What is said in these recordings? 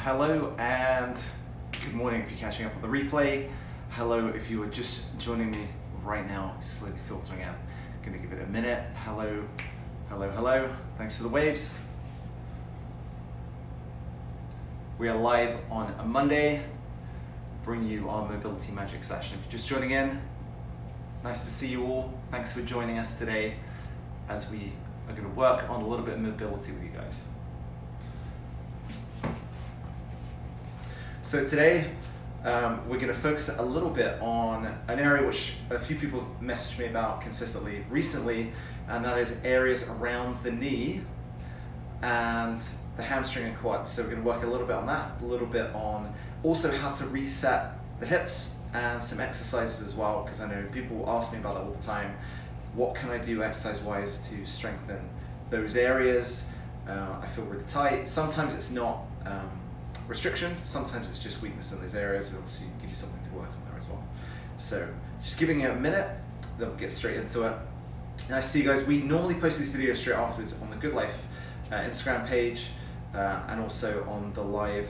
Hello and good morning if you're catching up on the replay. Hello if you are just joining me right now, it's slowly filtering in. Gonna give it a minute. Hello, hello, hello. Thanks for the waves. We are live on a Monday, bringing you our Mobility Magic session. If you're just joining in, nice to see you all. Thanks for joining us today as we are going to work on a little bit of mobility with you guys. So today, we're going to focus a little bit on an area which a few people messaged me about consistently recently, and that is areas around the knee and the hamstring and quad. So we're going to work a little bit on that, a little bit on also how to reset the hips and some exercises as well, because I know people ask me about that all the time. What can I do exercise-wise to strengthen those areas? I feel really tight. Sometimes it's not restriction, sometimes it's just weakness in those areas, and obviously give you something to work on there as well. So just giving it a minute, then we'll get straight into it. And I see you guys, we normally post these videos straight afterwards on the Good Life Instagram page and also on the live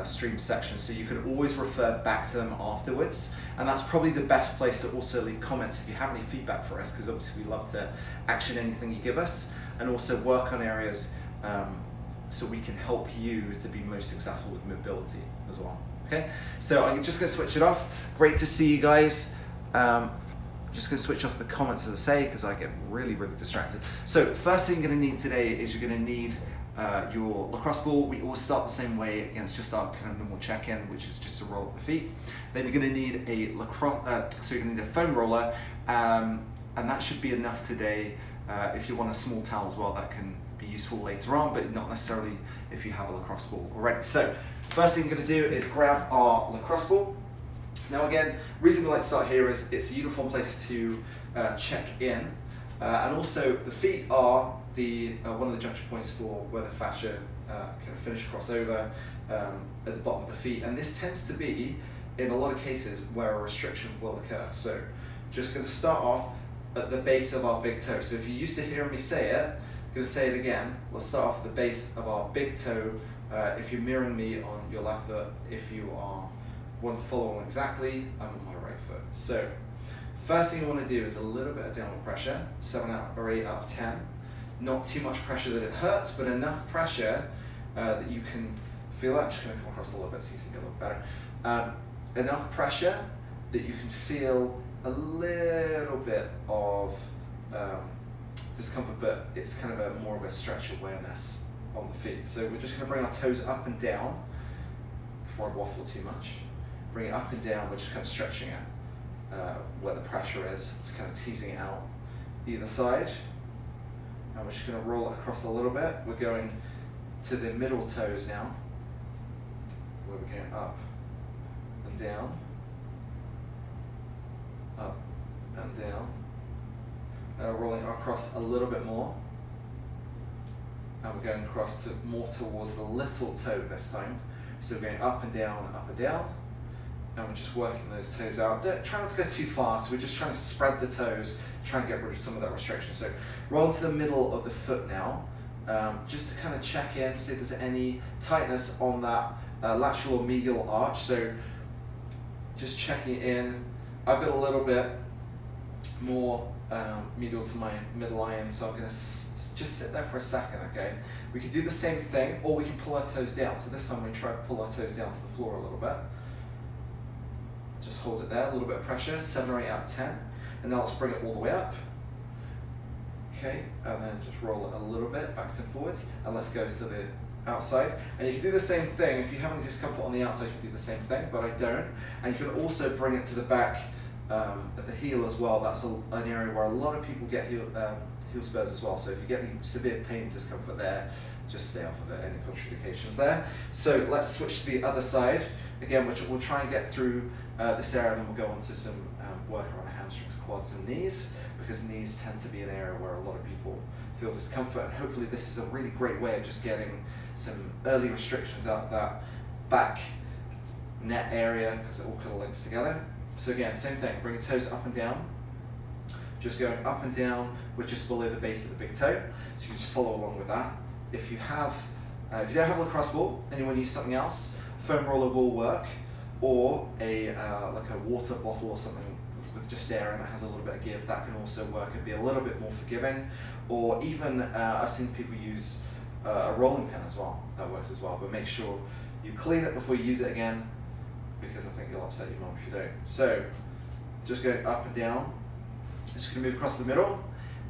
stream section, so you can always refer back to them afterwards, and that's probably the best place to also leave comments if you have any feedback for us, because obviously we love to action anything you give us and also work on areas so we can help you to be most successful with mobility as well. Okay, so I'm just going to switch it off. Great to see you guys. Just going to switch off the comments, as I say, because I get really distracted. So first thing you're going to need today is you're going to need your lacrosse ball. We all start the same way. Again, it's just our kind of normal check-in, which is just to roll up the feet. Then you're going to need a so you're going to need a foam roller, and that should be enough today. If you want a small towel as well, that can be useful later on, but not necessarily if you have a lacrosse ball already. So first thing you're going to do is grab our lacrosse ball. Now again, the reason we like to start here is it's a uniform place to check in, and also the feet are the one of the junction points for where the fascia kind of finish crossover at the bottom of the feet, and this tends to be in a lot of cases where a restriction will occur. So just going to start off at the base of our big toe. So if you're used to hearing me say it, I'm going to say it again. Let's start off at the base of our big toe. If you're mirroring me on your left foot, if you are wanting to follow along exactly, I'm on my right foot. So first thing you want to do is a little bit of downward pressure, 7 or 8 out of 10. Not too much pressure that it hurts, but enough pressure that you can feel it. I'm just going to come across a little bit so you can get a little better. Enough pressure that you can feel a little bit of discomfort, but it's kind of more of a stretch awareness on the feet. So we're just going to bring our toes up and down before I waffle too much. Bring it up and down, we're just kind of stretching it where the pressure is. It's kind of teasing it out either side. And we're just going to roll it across a little bit. We're going to the middle toes now, where we're going up and down, up and down. Now we're rolling across a little bit more, and we're going across to more towards the little toe this time. So we're going up and down, and we're just working those toes out. Try not to go too fast. We're just trying to spread the toes, try and get rid of some of that restriction. So roll into the middle of the foot now, just to kind of check in, see if there's any tightness on that lateral or medial arch. So just checking it in. I've got a little bit more medial to my midline, so I'm going to just sit there for a second, okay? We can do the same thing, or we can pull our toes down. So this time we try to pull our toes down to the floor a little bit. Just hold it there, a little bit of pressure, 7 or 8 out of 10. And now let's bring it all the way up. Okay, and then just roll it a little bit back and forwards, and let's go to the outside. And you can do the same thing. If you have any discomfort on the outside, you can do the same thing, but I don't. And you can also bring it to the back at the heel as well. That's an area where a lot of people get heel spurs as well. So if you get any severe pain, discomfort there, just stay off of it, any contraindications there. So let's switch to the other side. Again, which we'll try and get through this area, and then we'll go on to some work around the hamstrings, quads, and knees, because knees tend to be an area where a lot of people feel discomfort, and hopefully this is a really great way of just getting some early restrictions out of that back net area, because it all kind of links together. So again, same thing, bring your toes up and down, just going up and down with just below the base of the big toe, so you just follow along with that. If you have If you don't have a lacrosse ball and you want to use something else, foam roller will work, or a like a water bottle or something with just air and that has a little bit of give, that can also work and be a little bit more forgiving. Or even I've seen people use a rolling pin as well, that works as well, but make sure you clean it before you use it again, because I think you'll upset your mom if you don't. So just going up and down, just going to move across the middle,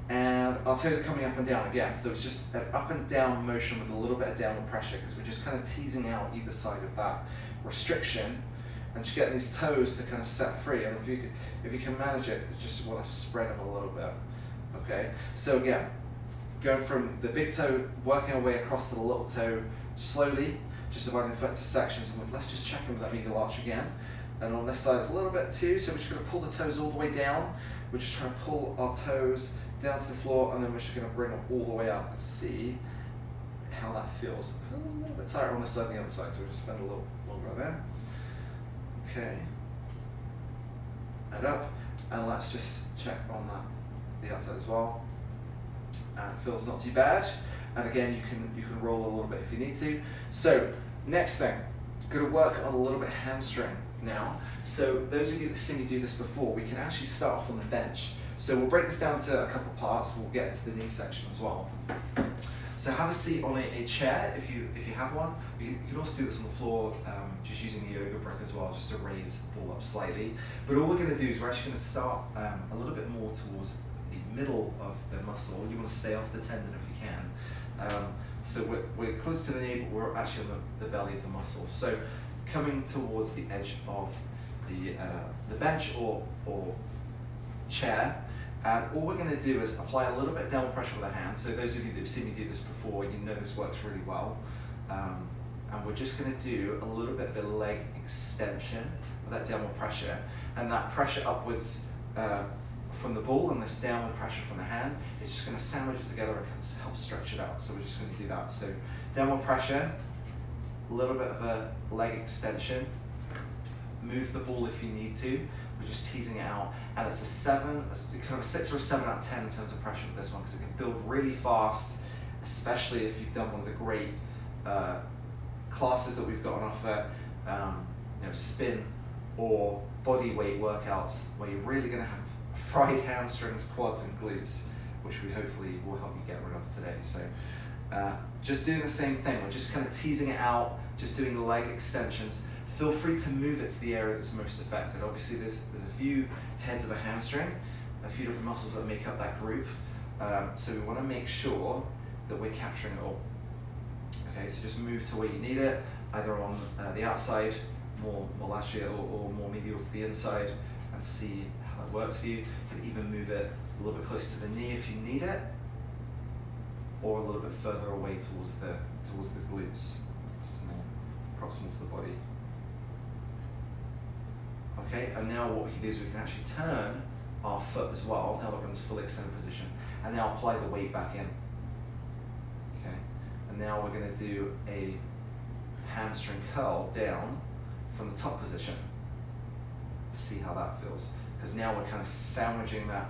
and our toes are coming up and down again. So it's just an up and down motion with a little bit of downward pressure, because we're just kind of teasing out either side of that restriction and just getting these toes to kind of set free. And if you can manage it, you just want to spread them a little bit. Okay, so again, going from the big toe, working our way across to the little toe slowly, just dividing the foot into sections, and let's just check in with that medial arch again. And on this side it's a little bit too, so we're just going to pull the toes all the way down. We're just trying to pull our toes down to the floor, and then we're just going to bring them all the way up and see how that feels. I feel a little bit tighter on this side than the other side, so we'll just spend a little longer there. Okay, and up, and let's just check on the outside as well. And it feels not too bad. And again, you can roll a little bit if you need to. So next thing, going to work on a little bit of hamstring now. So those of you that have seen me do this before, we can actually start off on the bench. So we'll break this down into a couple parts. We'll get into the knee section as well. So have a seat on a chair if you have one. You can also do this on the floor, just using the yoga brick as well, just to raise the ball up slightly. But all we're going to do is we're actually going to start a little bit more towards the middle of the muscle. You want to stay off the tendon if you can. So we're close to the knee, but we're actually on the belly of the muscle. So coming towards the edge of the bench or chair. And all we're going to do is apply a little bit of downward pressure with the hands. So those of you that have seen me do this before, you know this works really well. And we're just going to do a little bit of a leg extension with that downward pressure. And that pressure upwards from the ball and this downward pressure from the hand is just going to sandwich it together and help stretch it out. So we're just going to do that. So downward pressure, a little bit of a leg extension. Move the ball if you need to. We're just teasing it out, and it's kind of a 6 or a 7 out of 10 in terms of pressure with this one, because it can build really fast, especially if you've done one of the great classes that we've got on offer, spin or body weight workouts, where you're really going to have fried hamstrings, quads, and glutes, which we hopefully will help you get rid of today. So just doing the same thing. We're just kind of teasing it out, just doing the leg extensions. Feel free to move it to the area that's most affected. Obviously, there's a few heads of a hamstring, a few different muscles that make up that group. So we want to make sure that we're capturing it all. Okay, so just move to where you need it, either on the outside, more laterally, or more medial to the inside, and see how that works for you. You can even move it a little bit closer to the knee if you need it, or a little bit further away towards the glutes, so more proximal to the body. Okay, and now what we can do is we can actually turn our foot as well, now that we're in this fully extended position, and now apply the weight back in. Okay, and now we're going to do a hamstring curl down from the top position. See how that feels, because now we're kind of sandwiching that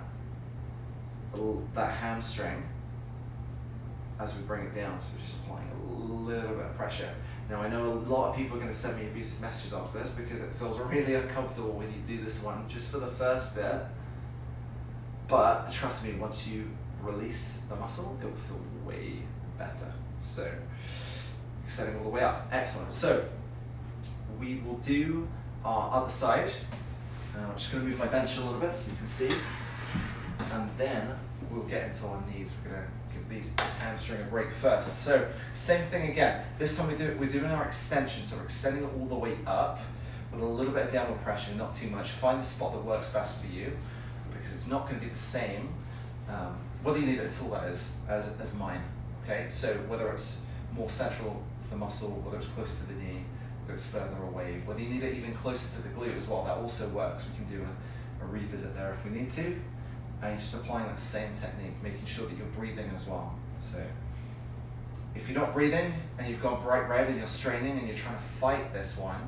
hamstring as we bring it down, so we're just applying a little bit of pressure. Now I know a lot of people are going to send me abusive messages after this, because it feels really uncomfortable when you do this one just for the first bit, but trust me, once you release the muscle, it will feel way better. So extending all the way up, excellent. So we will do our other side. I'm just going to move my bench a little bit so you can see, and then we'll get into our knees. We're going to give this hamstring a break first. So same thing again. This time we're doing our extension, so we're extending it all the way up with a little bit of downward pressure, not too much. Find the spot that works best for you, because it's not going to be the same, whether you need it at all, that is, as mine. Okay, so whether it's more central to the muscle, whether it's close to the knee, whether it's further away, whether you need it even closer to the glute as well, that also works. We can do a revisit there if we need to. And you're just applying that same technique, making sure that you're breathing as well. So if you're not breathing and you've gone bright red and you're straining and you're trying to fight this one,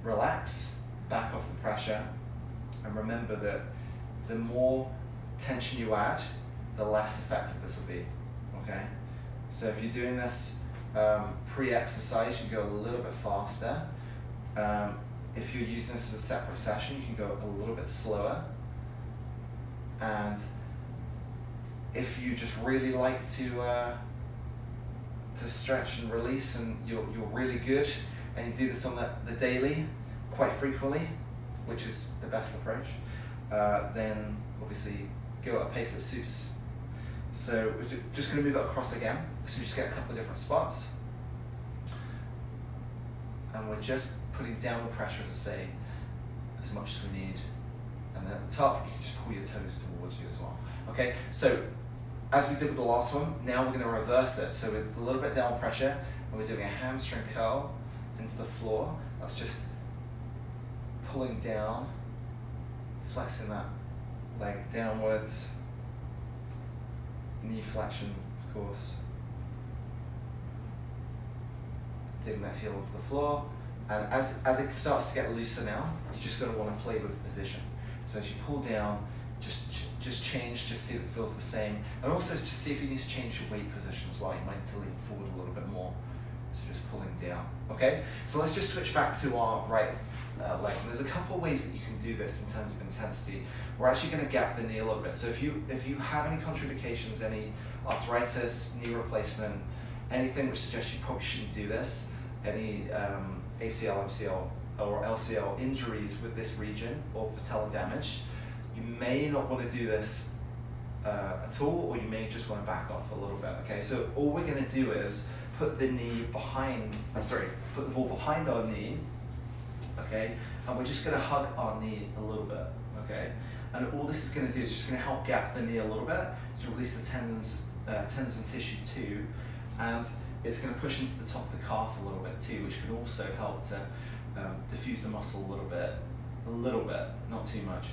relax, back off the pressure, and remember that the more tension you add, the less effective this will be, okay? So if you're doing this pre-exercise, you can go a little bit faster. If you're using this as a separate session, you can go a little bit slower. And if you just really like to stretch and release, and you're really good, and you do this on the daily, quite frequently, which is the best approach, then obviously go at a pace that suits. So we're just going to move it across again. So you just get a couple of different spots. And we're just putting downward pressure, as I say, as much as we need. And then at the top, you can just pull your toes towards you as well. Okay, so as we did with the last one, now we're going to reverse it. So with a little bit downward pressure, and we're doing a hamstring curl into the floor. That's just pulling down, flexing that leg downwards, knee flexion, of course. Digging that heel to the floor. And as it starts to get looser now, you're just going to want to play with the position. So as you pull down, just change, just see if it feels the same. And also just see if you need to change your weight position as well. You might need to lean forward a little bit more. So just pulling down, okay? So let's just switch back to our right leg. There's a couple of ways that you can do this in terms of intensity. We're actually going to gap the knee a little bit. So if you have any contraindications, any arthritis, knee replacement, anything which suggests you probably shouldn't do this, any ACL, MCL, or LCL injuries with this region, or patella damage, you may not want to do this at all, or you may just want to back off a little bit. Okay, so all we're going to do is put the knee behind, put the ball behind our knee, okay, and we're just going to hug our knee a little bit, okay, and all this is going to do is just going to help gap the knee a little bit, to release the tendons and tissue too, and it's going to push into the top of the calf a little bit too, which can also help to diffuse the muscle a little bit, not too much.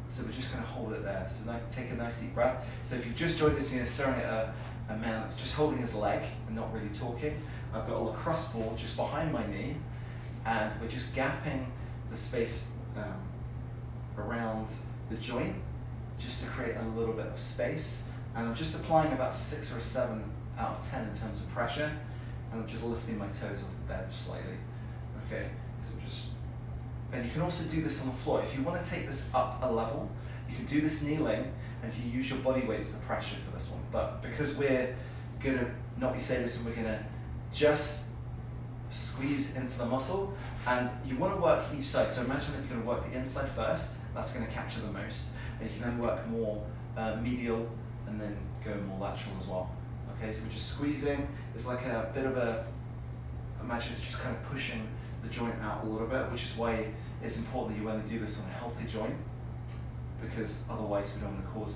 So we're just going to hold it there. So take a nice deep breath. So if you've just joined us and you're staring at a man that's just holding his leg and not really talking, I've got a lacrosse ball just behind my knee, and we're just gapping the space around the joint just to create a little bit of space. And I'm just applying about 6 or 7 out of 10 in terms of pressure, and I'm just lifting my toes off the bench slightly. Okay, so and you can also do this on the floor. If you want to take this up a level, you can do this kneeling, and if you use your body weight as the pressure for this one. But because we're going to not be saying this, and we're going to just squeeze into the muscle, and you want to work each side. So imagine that you're going to work the inside first. That's going to capture the most, and you can then work more medial, and then go more lateral as well. Okay, so we're just squeezing. It's like a bit of imagine it's just kind of pushing the joint out a little bit, which is why it's important that you only do this on a healthy joint, because otherwise we don't want to cause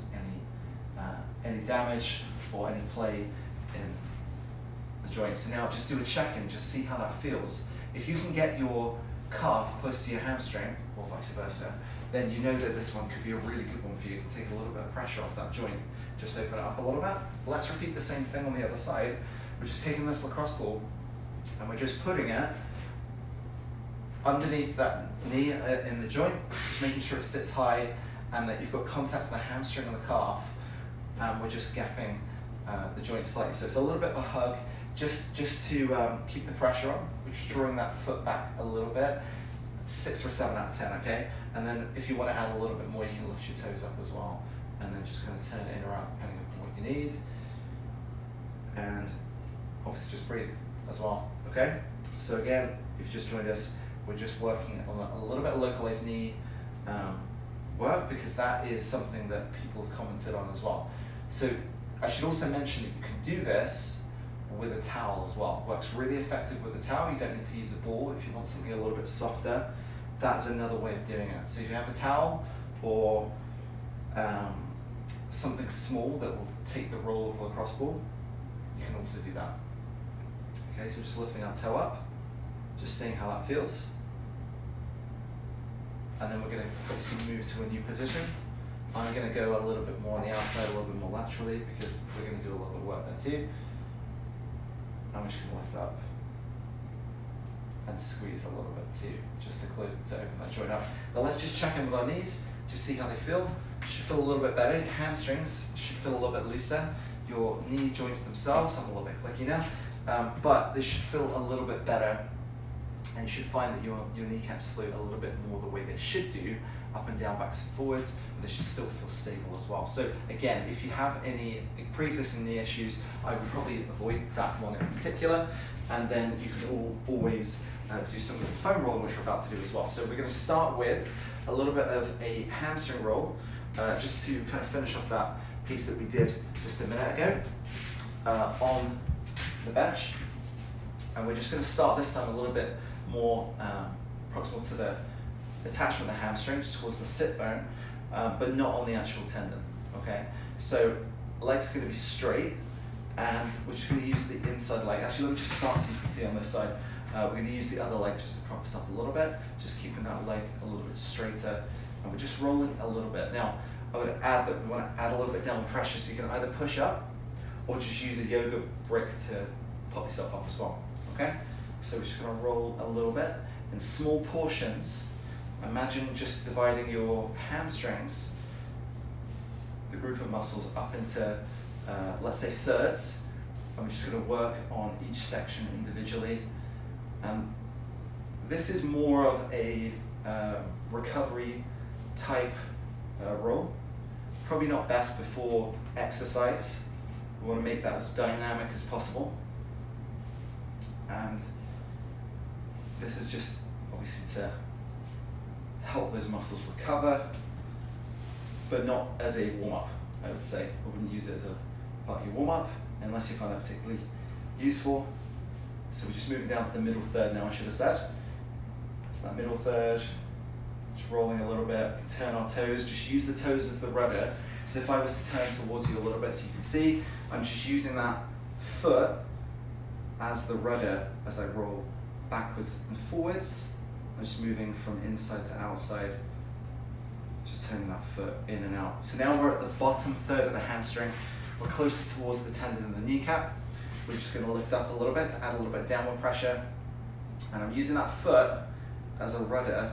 any damage or any play in the joint. So now just do a check-in, just see how that feels. If you can get your calf close to your hamstring, or vice versa, then you know that this one could be a really good one for you. It can take a little bit of pressure off that joint. Just open it up a little bit. Let's repeat the same thing on the other side. We're just taking this lacrosse ball, and we're just putting it underneath that knee in the joint, just making sure it sits high and that you've got contact to the hamstring and the calf, and we're just gapping the joint slightly. So it's a little bit of a hug, just to keep the pressure on. We're just drawing that foot back a little bit, 6 or 7 out of 10, okay? And then if you want to add a little bit more, you can lift your toes up as well, and then just kind of turn it in or out depending on what you need. And obviously just breathe as well, okay? So again, if you just joined us, we're just working on a little bit of localized knee work, because that is something that people have commented on as well. So I should also mention that you can do this with a towel as well. It works really effective with a towel. You don't need to use a ball. If you want something a little bit softer, that's another way of doing it. So if you have a towel or something small that will take the role of a lacrosse ball, you can also do that. Okay, so just lifting our toe up, just seeing how that feels. And then we're going to obviously move to a new position. I'm going to go a little bit more on the outside, a little bit more laterally, because we're going to do a little bit of work there too. And we're just going to lift up and squeeze a little bit too, just to open that joint up. Now let's just check in with our knees, just see how they feel. Should feel a little bit better. Hamstrings should feel a little bit looser. your knee joints themselves. I'm a little bit clicky now, but they should feel a little bit better, and you should find that your kneecaps float a little bit more the way they should do, up and down, backs and forwards, but they should still feel stable as well. So again, if you have any pre-existing knee issues, I would probably avoid that one in particular, and then you can always do some of the foam rolling, which we're about to do as well. So we're going to start with a little bit of a hamstring roll, just to kind of finish off that piece that we did just a minute ago on the bench. And we're just going to start this time a little bit more proximal to the attachment of the hamstrings, towards the sit bone, but not on the actual tendon, okay? So legs are going to be straight, and we're just going to use the inside leg. Actually, let me just start so you can see on this side. We're going to use the other leg just to prop us up a little bit, just keeping that leg a little bit straighter, and we're just rolling a little bit. Now, I would add that we want to add a little bit downward pressure, so you can either push up or just use a yoga brick to pop yourself up as well, okay? So we're just going to roll a little bit in small portions. Imagine just dividing your hamstrings, the group of muscles, up into, let's say, thirds, and we're just going to work on each section individually. This is more of a recovery type roll. Probably not best before exercise. We want to make that as dynamic as possible. And this is just obviously to help those muscles recover, but not as a warm-up, I would say. I wouldn't use it as a part of your warm-up unless you find that particularly useful. So we're just moving down to the middle third now, I should have said. So that middle third, just rolling a little bit. We can turn our toes, just use the toes as the rudder. So if I was to turn towards you a little bit so you can see, I'm just using that foot as the rudder as I roll backwards and forwards. I'm just moving from inside to outside, just turning that foot in and out. So now we're at the bottom third of the hamstring. We're closer towards the tendon and the kneecap. We're just going to lift up a little bit to add a little bit of downward pressure. And I'm using that foot as a rudder.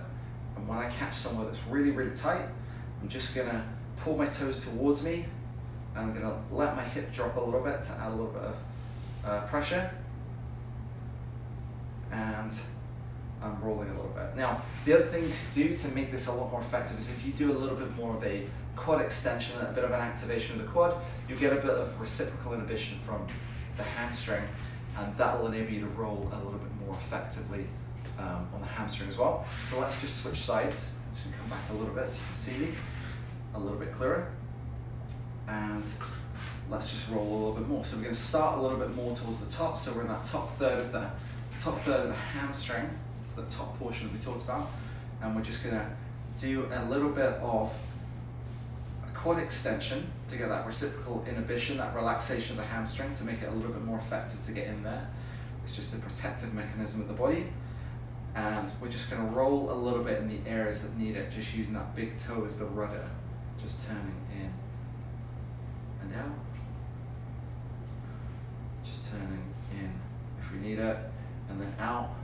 And when I catch somewhere that's really, really tight, I'm just going to pull my toes towards me. And I'm going to let my hip drop a little bit to add a little bit of pressure. And I'm rolling a little bit. Now, the other thing you can do to make this a lot more effective is if you do a little bit more of a quad extension, a bit of an activation of the quad, you get a bit of reciprocal inhibition from the hamstring, and that will enable you to roll a little bit more effectively on the hamstring as well. So let's just switch sides. Should come back a little bit so you can see me a little bit clearer. And let's just roll a little bit more. So we're going to start a little bit more towards the top. So we're in that top third of the hamstring, so the top portion that we talked about, and we're just going to do a little bit of a quad extension to get that reciprocal inhibition, that relaxation of the hamstring, to make it a little bit more effective to get in there. It's just a protective mechanism of the body, and we're just going to roll a little bit in the areas that need it, just using that big toe as the rudder, just turning in and out, just turning in if we need it, and then out,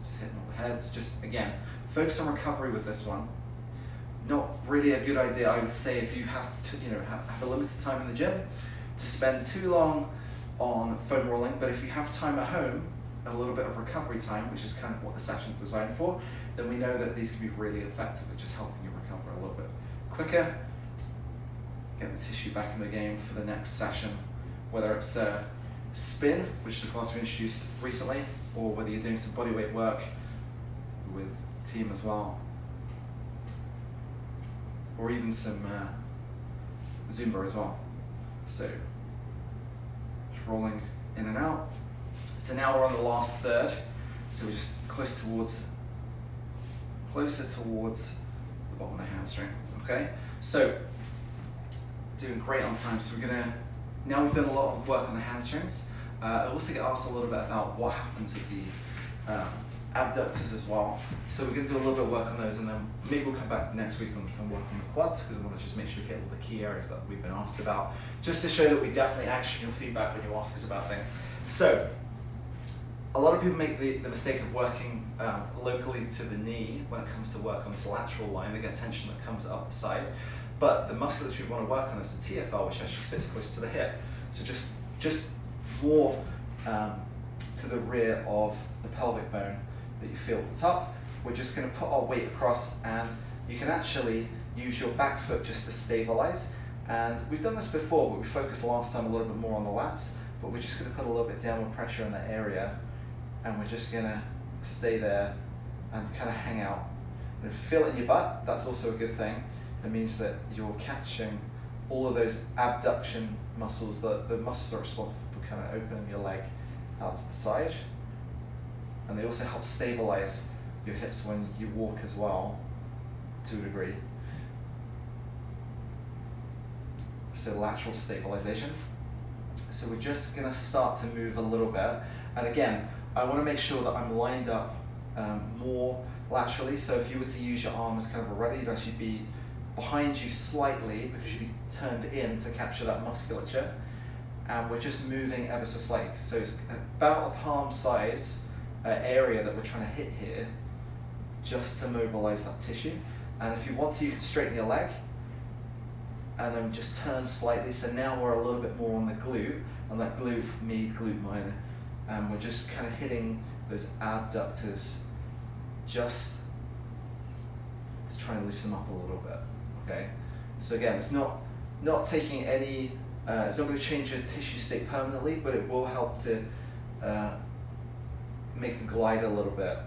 just hitting all the heads. Just again, focus on recovery with this one. Not really a good idea, I would say, if you have to, have a limited time in the gym, to spend too long on foam rolling. But if you have time at home, a little bit of recovery time, which is kind of what the session's designed for, then we know that these can be really effective at just helping you recover a little bit quicker, get the tissue back in the game for the next session, whether it's spin, which is a class we introduced recently, or whether you're doing some bodyweight work with the team as well, or even some Zumba as well. So just rolling in and out. So now we're on the last third, so we're just closer towards the bottom of the hamstring. Okay, so doing great on time. So now we've done a lot of work on the hamstrings. I also get asked a little bit about what happens at the abductors as well. So we're going to do a little bit of work on those, and then maybe we'll come back next week and work on the quads, because we want to just make sure we hit all the key areas that we've been asked about, just to show that we definitely action your feedback when you ask us about things. So a lot of people make the mistake of working locally to the knee when it comes to work on this lateral line. They get tension that comes up the side. but the muscle that we want to work on is the TFL, which actually sits close to the hip. So just more to the rear of the pelvic bone that you feel at the top. We're just going to put our weight across, and you can actually use your back foot just to stabilize. And we've done this before, but we focused last time a little bit more on the lats, but we're just going to put a little bit downward pressure in that area, and we're just going to stay there and kind of hang out. And if you feel it in your butt, that's also a good thing. It means that you're catching all of those abduction muscles, the muscles that are responsible for kind of opening your leg out to the side. And they also help stabilize your hips when you walk as well, to a degree. So lateral stabilization. So we're just going to start to move a little bit. And again, I want to make sure that I'm lined up more laterally. So if you were to use your arm as kind of a rudder, you'd actually be behind you slightly because you'd be turned in to capture that musculature. And we're just moving ever so slightly. So it's about a palm size area that we're trying to hit here, just to mobilize that tissue. And if you want to, you can straighten your leg and then just turn slightly. So now we're a little bit more on the glute, and that glute med, glute minor. And we're just kind of hitting those abductors just to try and loosen them up a little bit, okay? So again, it's not taking any, it's not going to change your tissue state permanently, but it will help to make the glide a little bit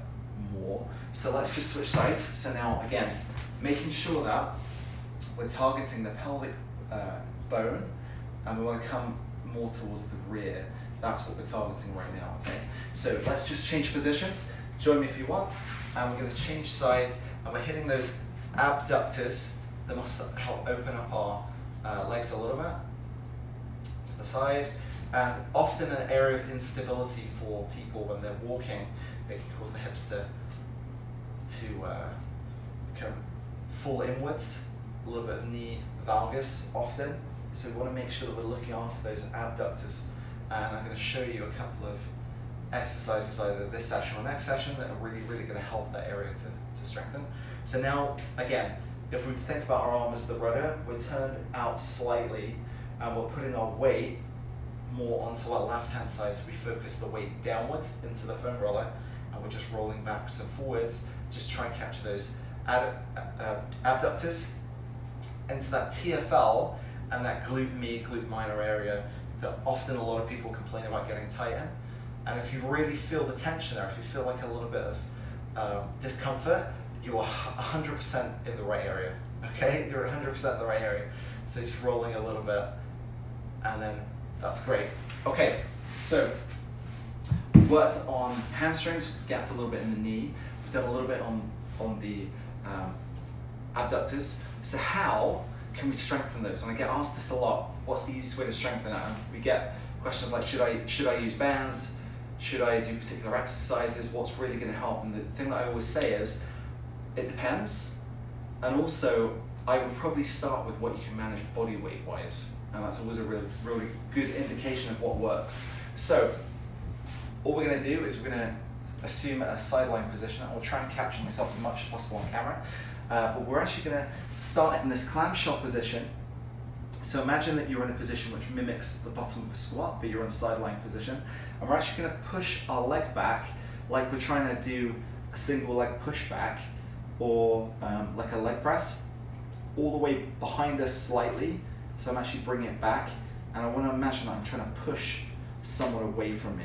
more. So let's just switch sides. So now again, making sure that we're targeting the pelvic bone, and we want to come more towards the rear. That's what we're targeting right now, okay? So let's just change positions. Join me if you want. And we're going to change sides, and we're hitting those abductors that must help open up our legs a little bit to the side. And often an area of instability for people when they're walking, it can cause the hips to kind of fall inwards, a little bit of knee valgus often. So we want to make sure that we're looking after those abductors. And I'm going to show you a couple of exercises either this session or next session that are really going to help that area to strengthen. So now, again, if we think about our arm as the rudder, we're turned out slightly and we're putting our weight more onto our left-hand side, so we focus the weight downwards into the foam roller, and we're just rolling backwards and forwards, just try and capture those abductors into that TFL and that glute med, glute minor area that often a lot of people complain about getting tight in. And if you really feel the tension there, if you feel like a little bit of discomfort, you are 100% in the right area, okay? You're 100% in the right area. So just rolling a little bit, and then that's great. Okay, so we've worked on hamstrings, gapped a little bit in the knee. We've done a little bit on the abductors. So how can we strengthen those? And I get asked this a lot. What's the easiest way to strengthen it? And we get questions like, should I use bands? Should I do particular exercises? What's really going to help? And the thing that I always say is, it depends. And also, I would probably start with what you can manage body weight wise. And that's always a really good indication of what works. So all we're going to do is we're going to assume a sideline position. I will try and capture myself as much as possible on camera. But we're actually going to start in this clamshell position. So imagine that you're in a position which mimics the bottom of a squat, but you're in a sideline position. And we're actually going to push our leg back like we're trying to do a single leg push back, or like a leg press, all the way behind us slightly. So I'm actually bringing it back, and I want to imagine that I'm trying to push someone away from me,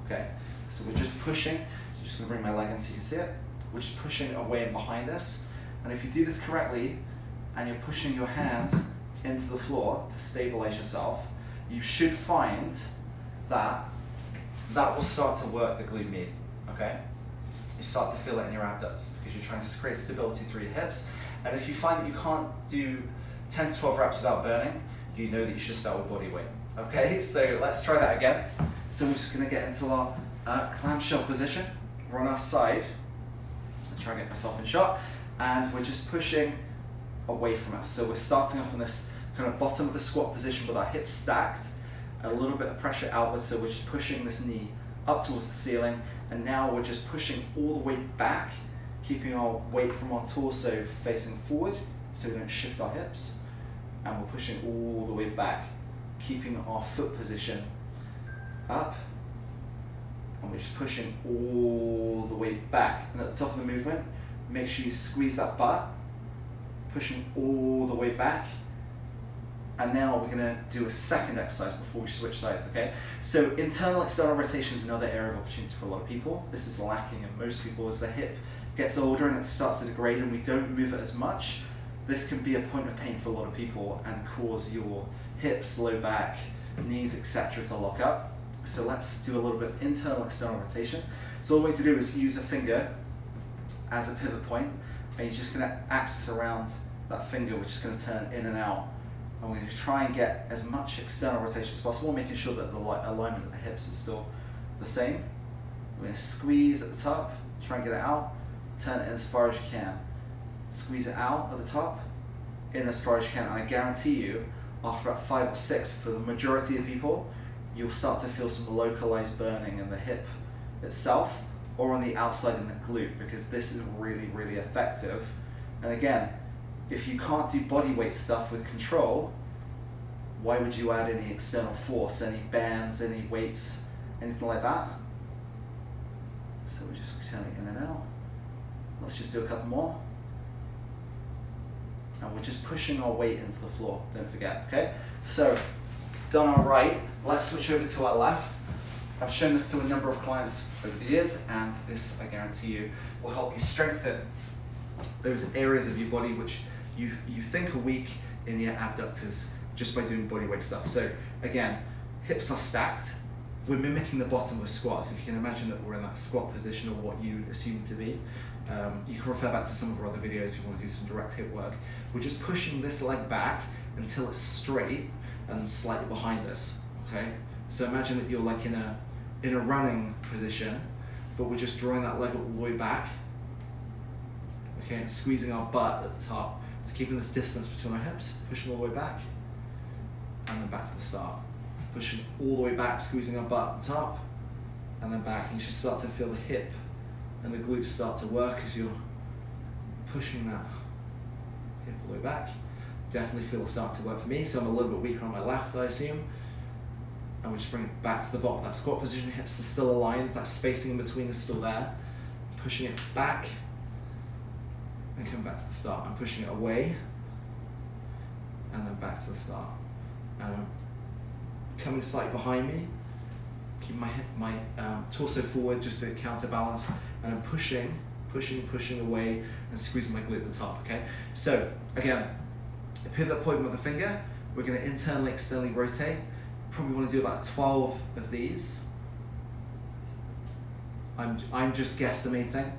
okay? So we're just pushing, so I'm just going to bring my leg in so you can see it. We're just pushing away and behind us. And if you do this correctly, and you're pushing your hands into the floor to stabilize yourself, you should find that that will start to work the glute med, okay? You start to feel it in your abductors because you're trying to create stability through your hips. And if you find that you can't do 10 to 12 reps without burning, you know that you should start with body weight. Okay, so let's try that again. So we're just going to get into our clamshell position. We're on our side. I'll try and get myself in shot. And we're just pushing away from us. So we're starting off in this kind of bottom of the squat position with our hips stacked, a little bit of pressure outwards. So we're just pushing this knee up towards the ceiling. And now we're just pushing all the way back, keeping our weight from our torso facing forward so we don't shift our hips. and we're pushing all the way back, keeping our foot position up, and we're just pushing all the way back. And at the top of the movement, make sure you squeeze that butt, pushing all the way back. And now we're going to do a second exercise before we switch sides, okay? So internal external rotation is another area of opportunity for a lot of people. This is lacking in most people as the hip gets older and it starts to degrade and we don't move it as much. This can be a point of pain for a lot of people and cause your hips, low back, knees, etc. to lock up. So let's do a little bit of internal external rotation. So all we need to do is use a finger as a pivot point, and you're just going to axis around that finger, which is going to turn in and out. And we're going to try and get as much external rotation as possible, making sure that the alignment of the hips is still the same. We're going to squeeze at the top, try and get it out, turn it in as far as you can. Squeeze it out at the top, in as far as you can, and I guarantee you, after about 5 or 6, for the majority of people, you'll start to feel some localized burning in the hip itself, or on the outside in the glute, because this is really, really effective. And again, if you can't do body weight stuff with control, why would you add any external force, any bands, any weights, anything like that? So we're just turning in and out. Let's just do a couple more. And we're just pushing our weight into the floor, don't forget, okay? So, done our right, let's switch over to our left. I've shown this to a number of clients over the years, and this, I guarantee you, will help you strengthen those areas of your body which you think are weak in your abductors just by doing body weight stuff. So again, hips are stacked. We're mimicking the bottom of a squat. So if you can imagine that we're in that squat position or what you assume to be, you can refer back to some of our other videos if you want to do some direct hip work. We're just pushing this leg back until it's straight and slightly behind us, okay? So imagine that you're like in a running position, but we're just drawing that leg all the way back, okay, and squeezing our butt at the top. So keeping this distance between our hips, pushing all the way back, and then back to the start. Pushing all the way back, squeezing our butt at the top, and then back. And you should start to feel the hip and the glutes start to work as you're pushing that hip all the way back. Definitely feel it start to work for me, so I'm a little bit weaker on my left, I assume. And we just bring it back to the bottom of that squat position. Hips are still aligned, that spacing in between is still there. Pushing it back, and come back to the start. I'm pushing it away, and then back to the start. And I'm coming slightly behind me, keeping my torso forward just to counterbalance, and I'm pushing away and squeezing my glute at the top, okay? So, again, a pivot point with the finger, we're gonna internally, externally rotate. Probably wanna do about 12 of these. I'm just guesstimating.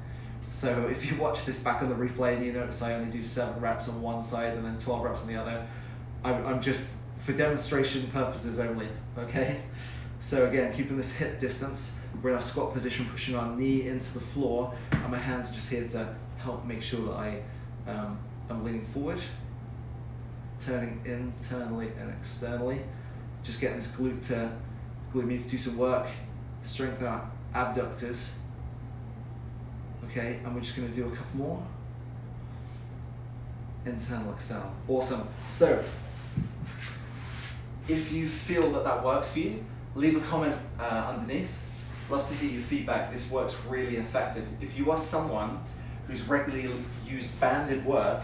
So if you watch this back on the replay and you notice I only do 7 reps on one side and then 12 reps on the other, I'm just, for demonstration purposes only, okay? So again, keeping this hip distance, we're in our squat position, pushing our knee into the floor, and my hands are just here to help make sure that I'm leaning forward, turning internally and externally, just getting this glute needs to do some work, strengthen our abductors. Okay, and we're just going to do a couple more. Internal, external. Awesome. So, if you feel that that works for you, leave a comment underneath. Love to hear your feedback. This works really effective. If you are someone who's regularly used banded work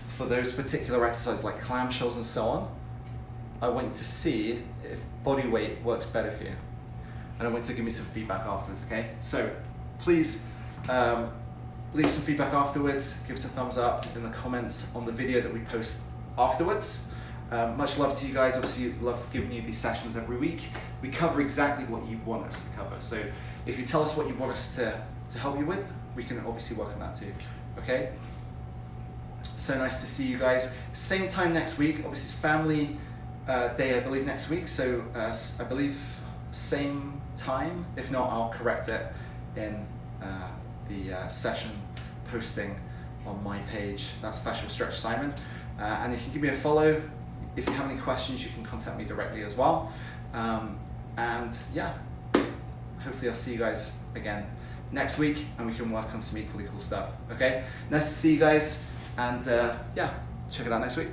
for those particular exercises like clamshells and so on, I want you to see if body weight works better for you. And I want you to give me some feedback afterwards, okay? So, please, leave some feedback afterwards, give us a thumbs up in the comments on the video that we post afterwards. Much love to you guys. Obviously, love giving you these sessions every week. We cover exactly what you want us to cover. So if you tell us what you want us to help you with, we can obviously work on that too, okay? So nice to see you guys. Same time next week. Obviously it's family day, I believe, next week. So I believe same time. If not, I'll correct it in the session posting on my page. That's Fascial Stretch Simon. And if you give me a follow, if you have any questions, you can contact me directly as well. And yeah, hopefully I'll see you guys again next week and we can work on some equally cool stuff. Okay, nice to see you guys, and yeah, check it out next week.